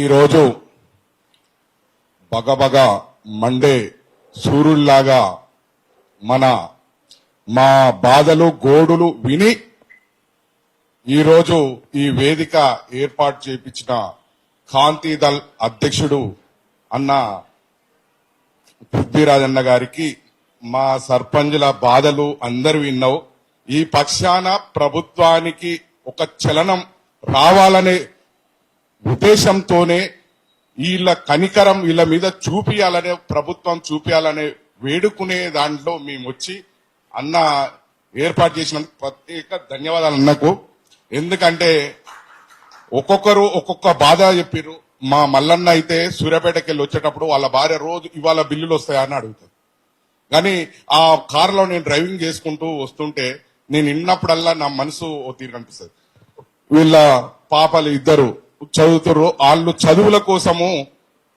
ఈరోజు బగబగ మండే సూర్యుల్లాగా మా బాధలు గోడులు విని ఈరోజు ఈ వేదిక ఏర్పాటు చేయించిన కాంతిదళ్ అధ్యక్షుడు అన్న పృథ్వీరాజ్ అన్న గారికి, మా సర్పంచుల బాధలు అందరూ విన్నావు. ఈ పక్షాన ప్రభుత్వానికి ఒక చలనం రావాలనే ఉద్దేశంతోనే వీళ్ళ కనికరం వీళ్ళ మీద చూపియాలనే, ప్రభుత్వం చూపియాలనే వేడుకునే దాంట్లో మేము వచ్చి అన్న ఏర్పాటు చేసినందుకు ప్రత్యేక ధన్యవాదాలు అన్నకు. ఎందుకంటే ఒక్కొక్కరు ఒక్కొక్క బాధ చెప్పారు. మా మల్లన్న అయితే సూర్యాపేటకి వెళ్ళి వచ్చేటప్పుడు వాళ్ళ భార్య రోజు ఇవాళ బిల్లులు వస్తాయా అని అడుగుతుంది. కానీ ఆ కారులో నేను డ్రైవింగ్ చేసుకుంటూ వస్తుంటే నేను విన్నప్పుడల్లా నా మనసు ఓ తీరు కనిపిస్తుంది. వీళ్ళ పాపలు ఇద్దరు చదువుతారు, వాళ్ళు చదువుల కోసము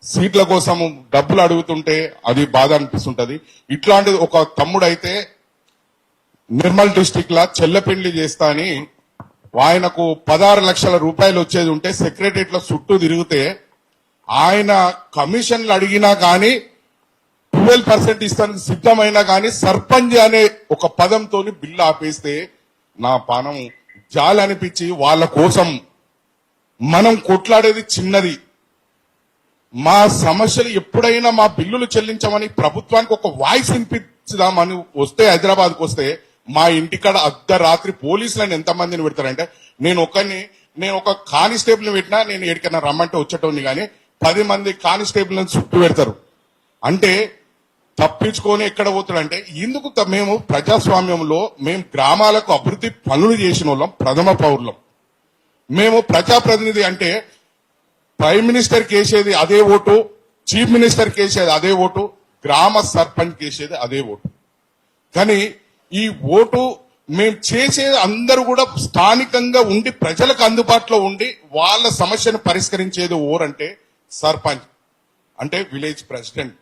సీట్ల కోసము డబ్బులు అడుగుతుంటే అది బాధ అనిపిస్తుంటది. ఇట్లాంటిది ఒక తమ్ముడు అయితే నిర్మల్ డిస్టిక్ లా చెల్లపెండ్లి చేస్తా అని ఆయనకు 16 లక్షల రూపాయలు వచ్చేది ఉంటే సెక్రటరియట్ లో చుట్టూ తిరిగితే ఆయన కమిషన్లు అడిగినా కానీ 12% ఇస్తానికి సిద్ధమైనా కానీ సర్పంచ్ అనే ఒక పదంతో బిల్లు ఆపేస్తే నా పానం జాలి అనిపించి, వాళ్ళ కోసం మనం కొట్లాడేది చిన్నది. మా సమస్యలు ఎప్పుడైనా మా బిల్లులు చెల్లించమని ప్రభుత్వానికి ఒక వాయిస్ వినిపించుదామని వస్తే, హైదరాబాద్కు వస్తే మా ఇంటికాడ అర్ధరాత్రి పోలీసులను ఎంతమందిని పెడతారంటే, నేను ఒక కానిస్టేబుల్ పెట్టినా నేను ఎక్కడికైనా రమ్మంటే వచ్చేటోని కానీ 10 మంది కానిస్టేబుల్ చుట్టూ పెడతారు. అంటే తప్పించుకొని ఎక్కడ పోతాడంటే ఎందుకు? మేము ప్రజాస్వామ్యంలో మేము గ్రామాలకు అభివృద్ధి పనులు చేసిన వాళ్ళం, ప్రథమ పౌరులం. మేము ప్రజాప్రతినిధి అంటే ప్రైమ్ మినిస్టర్ కేసేది అదే ఓటు, చీఫ్ మినిస్టర్ కేసేది అదే ఓటు, గ్రామ సర్పంచ్ కేసేది అదే ఓటు. కానీ ఈ ఓటు మేము చేసేది అందరూ కూడా స్థానికంగా ఉండి ప్రజలకు అందుబాటులో ఉండి వాళ్ళ సమస్యను పరిష్కరించేది ఓరంటే సర్పంచ్, అంటే village president,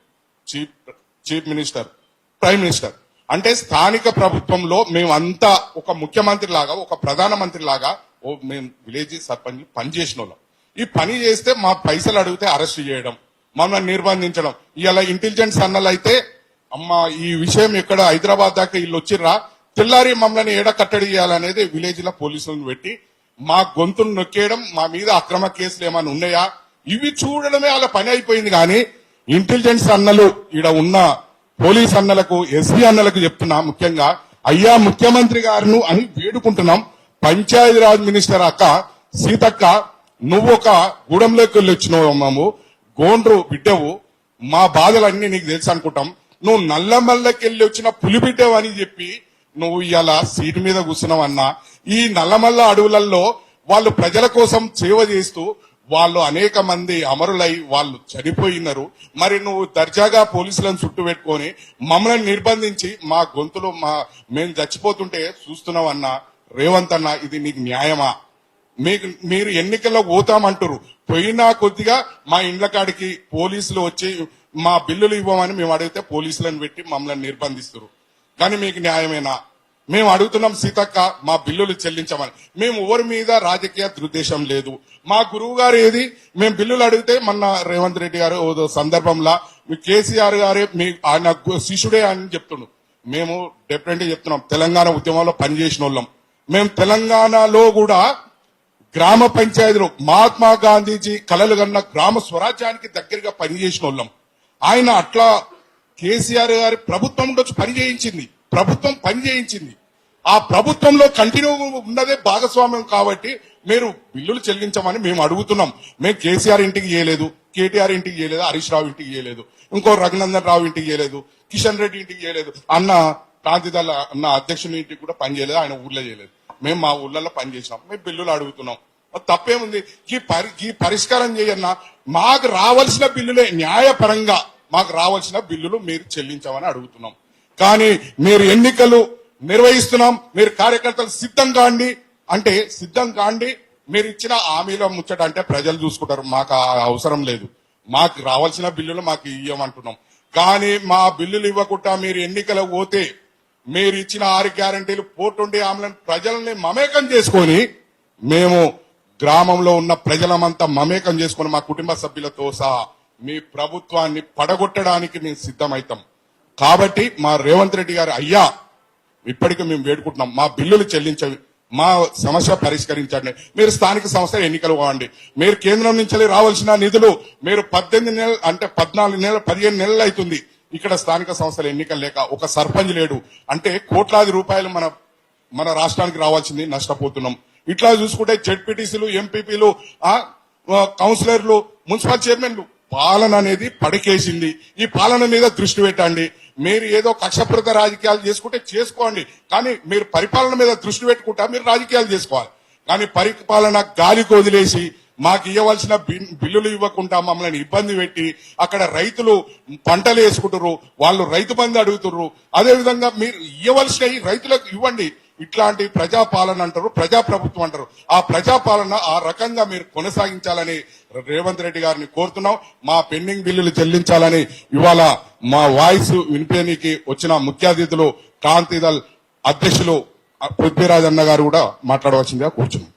chief minister, prime minister. అంటే స్థానిక ప్రభుత్వంలో మేమంతా ఒక ముఖ్యమంత్రి లాగా, ఒక ప్రధానమంత్రి లాగా మేము విలేజ్ సర్పంచ్ పనిచేసిన వాళ్ళం. ఈ పని చేస్తే మా పైసలు అడిగితే అరెస్ట్ చేయడం, మమ్మల్ని నిర్బంధించడం. ఇలా ఇంటెలిజెన్స్ అన్నలు అయితే అమ్మ ఈ విషయం ఎక్కడ హైదరాబాద్ దాకా వీళ్ళు వచ్చిర్రా, తెల్లారి మమ్మల్ని ఏడ కట్టడి చేయాలనేది విలేజ్ లో పోలీసులను పెట్టి మా గొంతును నొక్కేయడం, మా మీద అక్రమ కేసులు ఏమైనా ఉన్నాయా ఇవి చూడడమే వాళ్ళ పని అయిపోయింది. కానీ ఇంటెలిజెన్స్ అన్నలు ఈడ ఉన్న పోలీస్ అన్నలకు, ఎస్పీ అన్నలకు చెప్తున్నా, ముఖ్యంగా అయ్యా ముఖ్యమంత్రి గారును అని వేడుకుంటున్నాం. పంచాయతీరాజ్ మినిస్టర్ అక్క సీతక్క, నువ్వు ఒక గూడెంలోకి వెళ్ళి వచ్చినావు, గోండ్రు బిడ్డవు, మా బాధలన్నీ నీకు తెలుసు అనుకుంటాం. నువ్వు నల్లమల్లకి వెళ్ళి వచ్చిన పులిబిడ్డవు అని చెప్పి నువ్వు ఇవాళ సీటు మీద కూర్చున్నావు అన్నా. ఈ నల్లమల్ల అడవులలో వాళ్ళు ప్రజల కోసం సేవ చేస్తూ వాళ్ళు అనేక మంది అమరులై వాళ్ళు చనిపోయినారు. మరి నువ్వు దర్జాగా పోలీసులను చుట్టూ పెట్టుకొని మమ్మల్ని నిర్బంధించి మా గొంతులు మేము చచ్చిపోతుంటే చూస్తున్నావన్నా. రేవంత్ అన్న, ఇది నీకు న్యాయమా? మీరు ఎన్నికల్లో పోతామంటారు, పోయినా కొద్దిగా మా ఇండ్ల కాడికి పోలీసులు వచ్చి మా బిల్లులు ఇవ్వమని మేము అడిగితే పోలీసులను పెట్టి మమ్మల్ని నిర్బంధిస్తారు. కానీ మీకు న్యాయమేనా? మేము అడుగుతున్నాం సీతక్క, మా బిల్లులు చెల్లించమని. మేము ఎవరి మీద రాజకీయ దురుద్దేశం లేదు. మా గురువు గారు ఏది, మేము బిల్లులు అడిగితే మొన్న రేవంత్ రెడ్డి గారు సందర్భంలో కేసీఆర్ గారే ఆయన శిష్యుడే అని చెప్తున్నాం. మేము డెఫినెట్గా చెప్తున్నాం, తెలంగాణ ఉద్యమంలో పనిచేసిన వాళ్ళం. మేము తెలంగాణలో కూడా గ్రామ పంచాయతీలు మహాత్మా గాంధీజీ కలలు కన్న గ్రామ స్వరాజ్యానికి దగ్గరగా పనిచేసిన వాళ్ళం. ఆయన అట్లా కేసీఆర్ గారి ప్రభుత్వం వచ్చి పనిచేయించింది, ప్రభుత్వం పనిచేయించింది. ఆ ప్రభుత్వంలో కంటిన్యూ ఉన్నదే భాగస్వామ్యం. కాబట్టి మీరు బిల్లులు చెల్లించమని మేము అడుగుతున్నాం. మేము కేసీఆర్ ఇంటికి చేయలేదు, కేటీఆర్ ఇంటికి చేయలేదు, హరీష్ రావు ఇంటికి చేయలేదు, ఇంకో రఘునందన్ రావు ఇంటికి చేయలేదు, కిషన్ రెడ్డి ఇంటికి చేయలేదు, అన్న కాంతిదళ అన్న అధ్యక్షుని ఇంటికి కూడా పని చేయలేదు, ఆయన ఊర్లో చేయలేదు. మేము మా ఊర్లలో పనిచేసినాం, మేము బిల్లులు అడుగుతున్నాం. తప్పేముంది? ఈ పరిష్కారం చేయన్నా. మాకు రావాల్సిన బిల్లులే, న్యాయపరంగా మాకు రావాల్సిన బిల్లులు మీరు చెల్లించమని అడుగుతున్నాం. కానీ మీరు ఎన్నికలు నిర్వహిస్తున్నాం, మీరు కార్యకర్తలు సిద్ధం కాండి అంటే సిద్ధం కాండి. మీరు ఇచ్చిన హామీలో ముచ్చట అంటే ప్రజలు చూసుకుంటారు, మాకు అవసరం లేదు. మాకు రావాల్సిన బిల్లులు మాకు ఇవ్వమంటున్నాం. కానీ మా బిల్లులు ఇవ్వకుండా మీరు ఎన్నికలకు పోతే మీరు ఇచ్చిన 6 గ్యారంటీలు 420 హామీలను ప్రజల్ని మమేకం చేసుకొని మేము గ్రామంలో ఉన్న ప్రజలమంతా మమేకం చేసుకుని మా కుటుంబ సభ్యులతో సహా మీ ప్రభుత్వాన్ని పడగొట్టడానికి మేము సిద్ధమవుతాం. కాబట్టి మా రేవంత్ రెడ్డి గారు అయ్యా ఇప్పటికీ మేము వేడుకుంటున్నాం, మా బిల్లులు చెల్లించవి, మా సమస్య పరిష్కరించండి. మీరు స్థానిక సంస్థల ఎన్నికలు కావండి, మీరు కేంద్రం నుంచి రావాల్సిన నిధులు మీరు 18 నెలలు అంటే 14 నెలలు 15 నెలలు అవుతుంది ఇక్కడ స్థానిక సంస్థల ఎన్నికలు లేక, ఒక సర్పంచ్ లేడు అంటే కోట్లాది రూపాయలు మన రాష్ట్రానికి రావాల్సింది నష్టపోతున్నాం. ఇట్లా చూసుకుంటే జెడ్పీటీసీలు, ఎంపీపీలు, కౌన్సిలర్లు, మున్సిపల్ చైర్మన్లు పాలన అనేది పడకేసింది. ఈ పాలన మీద దృష్టి పెట్టండి. మీరు ఏదో కక్షపూరిత రాజకీయాలు చేసుకుంటే చేసుకోండి, కానీ మీరు పరిపాలన మీద దృష్టి పెట్టుకుంటా మీరు రాజకీయాలు చేసుకోవాలి. కానీ పరిపాలన గాలికి వదిలేసి మాకు ఇవ్వవలసిన బిల్లులు ఇవ్వకుండా మమ్మల్ని ఇబ్బంది పెట్టి అక్కడ రైతులు పంటలు వేసుకుంటారు, వాళ్ళు రైతు బంధు అడుగుతున్నారు. అదేవిధంగా మీరు ఇవ్వవలసినవి రైతులకు ఇవ్వండి. ఇట్లాంటి ప్రజాపాలన అంటారు, ప్రజాప్రభుత్వం అంటారు. ఆ ప్రజాపాలన ఆ రకంగా మీరు కొనసాగించాలని రేవంత్ రెడ్డి గారిని కోరుతున్నాం. మా పెండింగ్ బిల్లులు చెల్లించాలని ఇవాళ మా వాయిస్ వినిపించడానికి వచ్చిన ముఖ్య అతిథులు క్రాంతిదళ్ అధ్యక్షులు పృథ్వీరాజ్ అన్న గారు కూడా మాట్లాడవలసిందిగా కూర్చున్నాం.